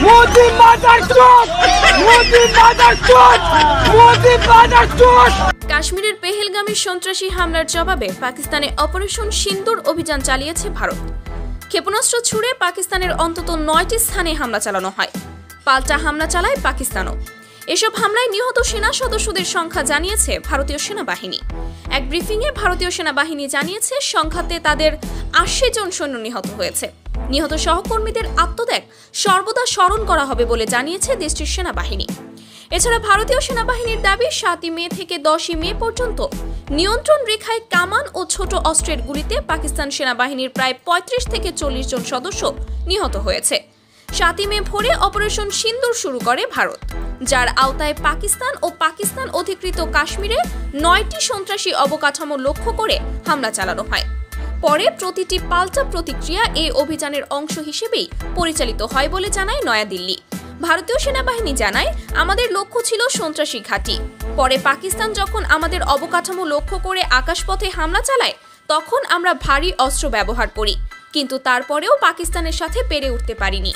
মোদি মাদারচোদ, মোদি মাদারচোদ, মোদি মাদারচোদ। কাশ্মীরের পেহেলগামে সন্ত্রাসী হামলার জবাবে পাকিস্তানে অপারেশন সিন্দুর অভিযান চালিয়েছে ভারত। ক্ষেপণাস্ত্র ছুড়ে পাকিস্তানের অন্তত 9টি স্থানে হামলা চালানো হয়। পাল্টা হামলা চালায় পাকিস্তানও। এসব হামলায় নিহত সেনা সদস্যদের সংখ্যা জানিয়েছে ভারতীয় সেনাবাহিনী। এক ব্রিফিংয়ে ভারতীয় সেনাবাহিনী জানিয়েছে সংঘাতে তাদের 80 জন সৈন্য নিহত হয়েছে। নিহত সহকর্মীদের আত্মত্যাগ সর্বদা স্মরণ করা হবে বলে জানিয়েছে দেশটির সেনাবাহিনী। এছাড়া ভারতীয় সেনাবাহিনীর দাবি 7 মে থেকে 10 মে পর্যন্ত নিয়ন্ত্রণ রেখায় কামান ও ছোট অস্ত্রের গুলিতে পাকিস্তান সেনাবাহিনীর প্রায় 35 থেকে 40 জন সদস্য নিহত হয়েছে। 7 মে ভোরে অপারেশন সিন্দুর শুরু করে ভারত, যার আওতায় পাকিস্তান ও পাকিস্তান অধিকৃত কাশ্মীরে 9টি সন্ত্রাসী অবকাঠামো লক্ষ্য করে হামলা চালানো হয়। পরে প্রতিটি পাল্টা প্রতিক্রিয়া এই অভিযানের অংশ হিসেবেই পরিচালিত হয় বলে জানায় নয়াদিল্লি। ভারতীয় সেনাবাহিনী জানায়, আমাদের লক্ষ্য ছিল সন্ত্রাসী ঘাঁটি। পরে পাকিস্তান যখন আমাদের অবকাঠামো লক্ষ্য করে আকাশপথে হামলা চালায়, তখন আমরা ভারী অস্ত্র ব্যবহার করি, কিন্তু তারপরেও পাকিস্তানের সাথে পেরে উঠতে পারিনি।